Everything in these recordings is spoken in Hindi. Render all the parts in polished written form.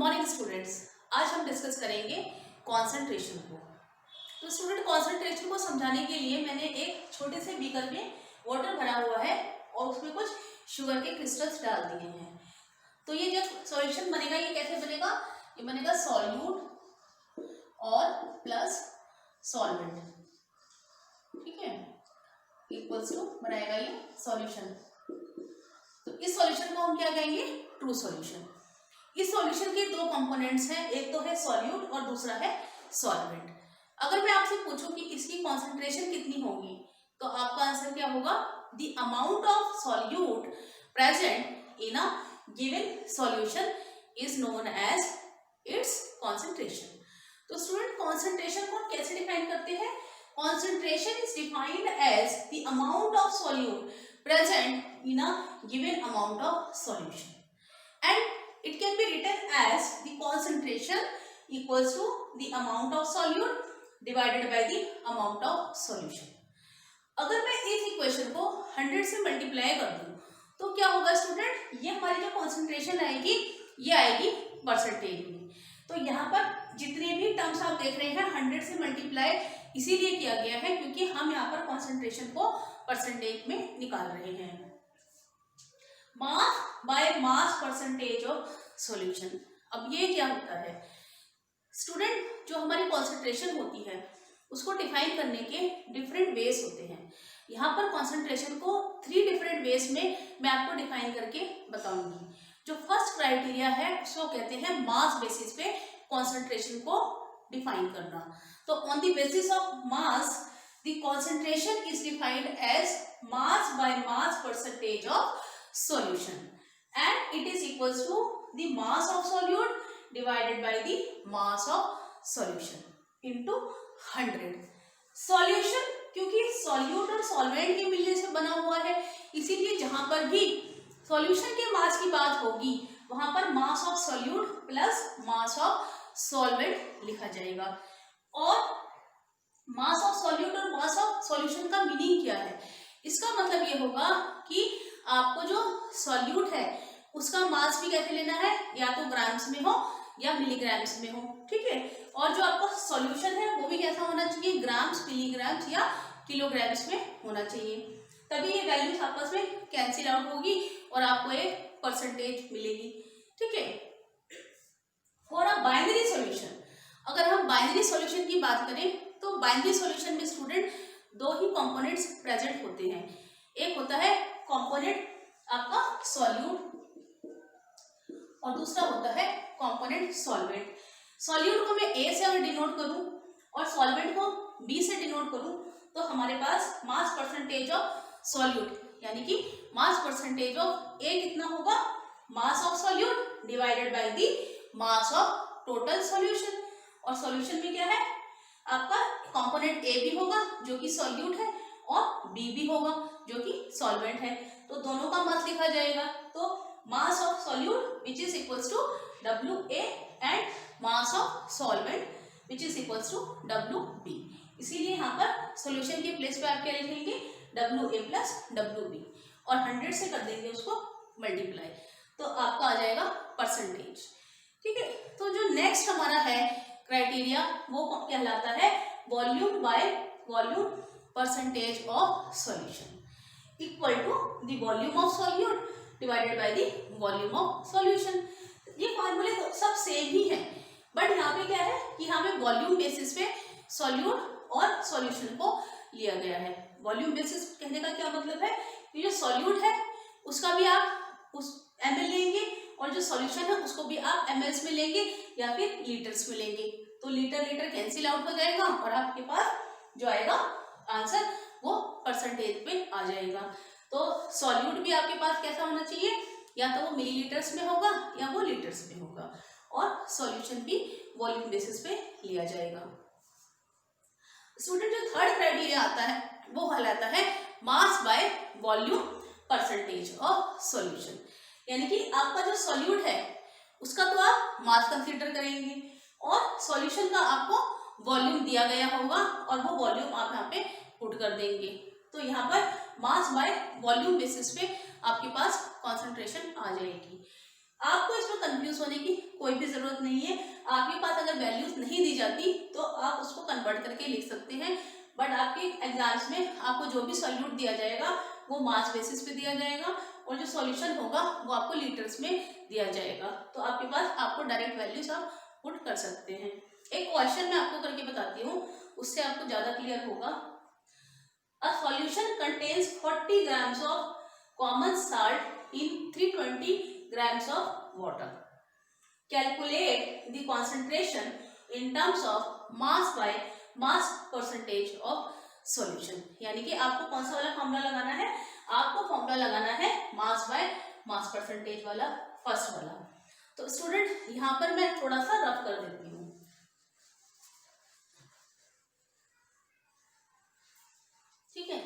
मॉर्निंग स्टूडेंट्स, आज हम डिस्कस करेंगे कॉन्सेंट्रेशन को। तो स्टूडेंट, कॉन्सेंट्रेशन को समझाने के लिए मैंने एक छोटे से बीकर में वाटर भरा हुआ है और उसमें कुछ शुगर के क्रिस्टल्स डाल दिए हैं। तो ये जब सॉल्यूशन बनेगा, ये कैसे बनेगा? ये बनेगा सॉल्यूट और प्लस सॉल्वेंट, ठीक है, इक्वल्स टू बनाएगा ये सॉल्यूशन। तो इस सॉल्यूशन को हम क्या कहेंगे? True solution. इस सॉल्यूशन के दो कंपोनेंट्स हैं, एक तो है सॉल्यूट और दूसरा है सॉल्वेंट। अगर मैं आपसे पूछूं कि इसकी कॉन्सेंट्रेशन कितनी होगी, तो आपका आंसर क्या होगा? The amount of solute present in a given solution is known as its concentration. तो स्टूडेंट, कॉन्सेंट्रेशन को कैसे डिफाइन करते हैं? Concentration is defined as the amount of solute present in a given amount of solution and it can be written as the concentration equals to the amount of solute divided by the amount of solution। अगर मैं इस इक्वेशन को 100 से मल्टीप्लाई कर दूं तो क्या होगा स्टूडेंट? ये हमारी जो कॉन्सेंट्रेशन आएगी ये आएगी परसेंटेज में। तो यहाँ पर जितने भी टर्म्स आप देख रहे हैं 100 से मल्टीप्लाई इसीलिए किया गया है क्योंकि हम यहाँ पर कॉन्सेंट्रेशन को परसेंटेज में निकाल रहे हैं। मास by mass percentage of solution. अब ये क्या होता है स्टूडेंट? जो हमारी कॉन्सेंट्रेशन होती है उसको डिफाइन करने के डिफरेंट वेज होते हैं। यहाँ पर कॉन्सेंट्रेशन को 3 डिफरेंट वेज में मैं आपको डिफाइन करके बताऊंगी। जो फर्स्ट क्राइटेरिया है उसको कहते हैं मास बेसिस पे कॉन्सेंट्रेशन को डिफाइन करना। तो on the basis of mass the concentration is defined as mass by mass percentage of solution and it is equals to the mass of solute divided by the mass of solution into 100। solution क्योंकि solute और solvent के मिलने से बना हुआ है, इसीलिए जहां पर भी solution के मास की बात होगी वहां पर mass of solute plus mass of solvent लिखा जाएगा। और mass of solute और mass of solution का मीनिंग क्या है? इसका मतलब ये होगा कि आपको जो सॉल्यूट है उसका मास भी कैसे लेना है, या तो ग्राम्स में हो या मिलीग्राम्स में हो, ठीक है। और जो आपका सॉल्यूशन है वो भी कैसा होना चाहिए? ग्राम्स, मिलीग्राम्स या किलोग्राम्स में होना चाहिए, तभी ये वैल्यूज आपस में कैंसिल आउट होगी और आपको एक परसेंटेज मिलेगी, ठीक है। फॉर अ बाइनरी सॉल्यूशन, अगर हम बाइनरी सॉल्यूशन की बात करें तो बाइनरी सॉल्यूशन में स्टूडेंट 2 ही कंपोनेंट्स प्रेजेंट होते हैं। एक होता है कंपोनेंट आपका सॉल्यूट और दूसरा होता है कंपोनेंट सॉल्वेंट। सॉल्यूट को मैं ए से अगर डिनोट करूं और सॉल्वेंट को बी से डिनोट करूं तो हमारे पास मास परसेंटेज ऑफ सॉल्यूट यानी कि मास परसेंटेज ऑफ ए कितना होगा? मास of solute divided by the mass of total solution. और सॉल्यूशन में क्या है? आपका कंपोनेंट ए भी होगा जो कि सॉल्यूट है और बी भी होगा जो कि सॉल्वेंट है, तो दोनों का मास लिखा जाएगा। तो mass of solute which is equals to WA and mass of solvent which is equals to WB। इसीलिए यहाँ पर सॉल्यूशन के प्लेस पे आप क्या लिखेंगे? WA प्लस WB और 100 से कर देंगे उसको मल्टीप्लाई, तो आपका आ जाएगा परसेंटेज, ठीक है। तो जो नेक्स्ट हमारा है क्राइटेरिया वो कहलाता है volume by volume percentage of solution equal to the volume of solute divided by the volume of solution. ये फॉर्मूले तो सब सेम ही है, बट यहाँ पे क्या है कि यहाँ पे वॉल्यूम बेसिस पे सॉल्यूट और सॉल्यूशन को लिया गया है। वॉल्यूम बेसिस कहने का क्या मतलब है कि जो सॉल्यूट है उसका भी आप उस ml लेंगे और जो सॉल्यूशन है उसको भी आप mls में लेंगे या फिर लीटर्स में लेंगे, तो लीटर लीटर कैंसिल आउट हो जाएगा और आपके पास जो आएगा आंसर वो परसेंटेज पे आ जाएगा। तो सॉल्यूट भी आपके पास कैसा होना चाहिए? या तो वो मिलीलीटर्स में होगा या वो लीटर्स में होगा, और सॉल्यूशन भी वॉल्यूम बेसिस पे लिया जाएगा। स्टूडेंट, जो थर्ड क्राइटेरिया आता है वो कहलाता है mass by volume percentage of solution, यानी कि आपका जो सॉल्यूट है उसका तो आप मास कंसीडर करेंगे और सॉल्यूशन का आपको वॉल्यूम दिया गया होगा और वो वॉल्यूम आप यहाँ पे पुट कर देंगे। तो यहाँ पर मास बाय वॉल्यूम बेसिस पे आपके पास कॉन्सेंट्रेशन आ जाएगी। आपको इसमें कंफ्यूज होने की कोई भी जरूरत नहीं है। आपके पास अगर वैल्यूज नहीं दी जाती तो आप उसको कन्वर्ट करके लिख सकते हैं, बट आपके एग्जाम्स में आपको जो भी सॉल्यूट दिया जाएगा वो मास बेसिस पे दिया जाएगा और जो सॉल्यूशन होगा वो आपको लीटर्स में दिया जाएगा। तो आपके पास आपको डायरेक्ट वैल्यूज आप पुट कर सकते हैं। एक क्वेश्चन मैं आपको करके बताती हूँ, उससे आपको ज्यादा क्लियर होगा। A solution contains 40 grams of common salt in 320 grams of water. Calculate the concentration in terms of mass by mass percentage of solution. यानी कि आपको कौन सा वाला फॉर्मूला लगाना है, आपको फॉर्मूला लगाना है मास बाय मास परसेंटेज वाला, फर्स्ट वाला। तो स्टूडेंट यहाँ पर मैं थोड़ा सा रफ कर देती हूँ। ठीक है,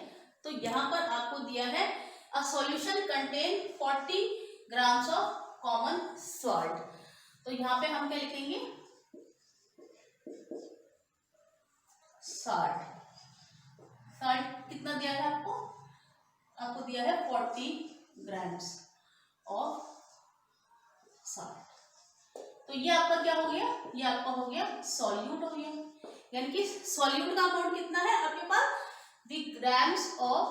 तो यहाँ पर आपको दिया है a solution contain 40 grams of common salt. तो यहाँ पे हम क्या लिखेंगे, सॉल्ट। सॉल्ट कितना दिया है आपको, आपको दिया है 40 grams ऑफ सॉल्ट। तो ये आपका क्या हो गया, ये आपका हो गया सॉल्यूट हो गया। यानी कि सॉल्यूट का अमाउंट कितना है आपके पास, the grams of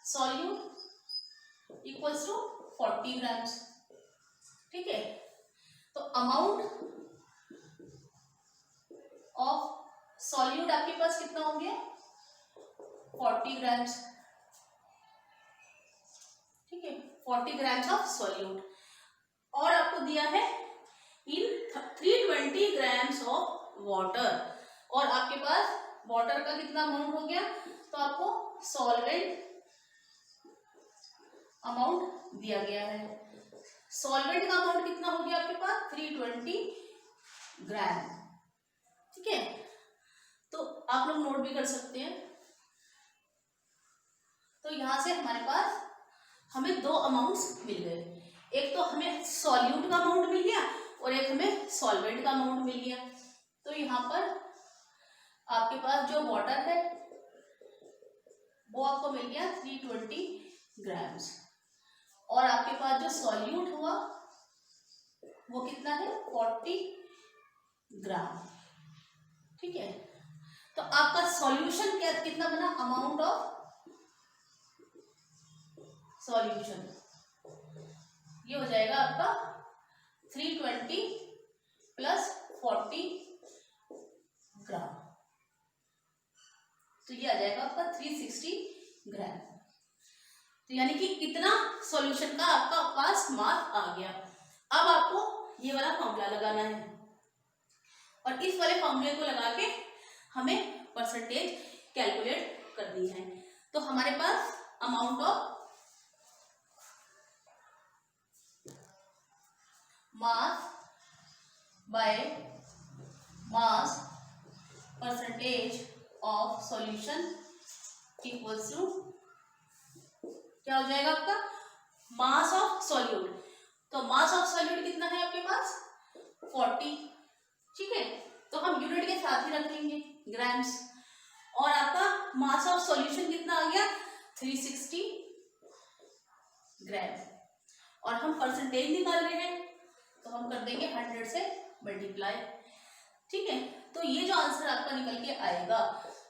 solute equals to 40 grams। ठीक है, तो अमाउंट ऑफ सॉल्यूट आपके पास कितना हो गया, 40 grams। ठीक है, 40 grams ऑफ सॉल्यूट। और आपको दिया है इन 320 grams ऑफ वाटर, और आपके पास वाटर का कितना अमाउंट हो गया, तो आपको सॉल्वेंट अमाउंट दिया गया है। सॉल्वेंट का अमाउंट कितना हो गया आपके पास, 320 ग्राम। ठीक है, तो आप लोग नोट भी कर सकते हैं। तो यहां से हमारे पास हमें दो अमाउंट्स मिल गए, एक तो हमें सॉल्यूट का अमाउंट मिल गया और एक हमें सॉल्वेंट का अमाउंट मिल गया। तो यहाँ पर आपके पास जो वाटर है वो आपको मिल गया 320 ग्राम्स, और आपके पास जो सॉल्यूट हुआ वो कितना है, 40 ग्राम। ठीक है, तो आपका सॉल्यूशन क्या कितना बना, अमाउंट ऑफ सॉल्यूशन ये हो जाएगा आपका 320 प्लस 40 ग्राम, तो ये आ जाएगा आपका 360 ग्राम। तो यानी कि इतना सॉल्यूशन का आपका पास मास आ गया। अब आपको ये वाला फॉर्मूला लगाना है, और इस वाले फॉर्मूले को लगा के हमें परसेंटेज कैलकुलेट करनी है। तो हमारे पास amount of mass by mass percentage of solution equals to क्या हो जाएगा आपका, मास ऑफ सॉल्यूट। तो मास ऑफ सॉल्यूट कितना है आपके पास, 40। ठीक है, तो हम यूनिट के साथ ही रख लेंगे ग्राम्स, और आपका मास ऑफ सॉल्यूशन कितना आ गया, 360 ग्राम। और हम परसेंटेज निकाल रहे हैं तो हम कर देंगे 100 से मल्टीप्लाई। ठीक है, तो ये जो आंसर आपका निकल के आएगा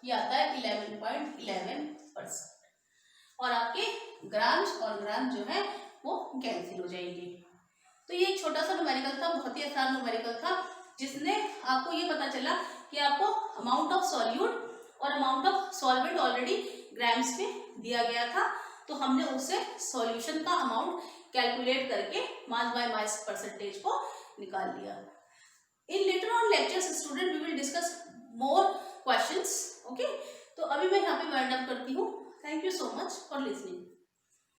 ये आता है 11.11%, और आपके ग्राम्स और ग्राम जो है वो कैंसिल हो जाएंगे। तो ये एक छोटा सा न्यूमेरिकल था, बहुत ही आसान न्यूमेरिकल था, जिसने आपको ये पता चला कि आपको अमाउंट ऑफ सॉल्यूट और amount of solvent already grams में दिया गया था, तो हमने उससे सॉल्यूशन का अमाउंट कैलकुलेट करके मास बाय मास परसेंटेज को निकाल लिया। In later on lectures student we will discuss more questions. Okay, तो अभी मैं यहाँ पे वाइंड अप करती हूँ। Thank you so much for listening.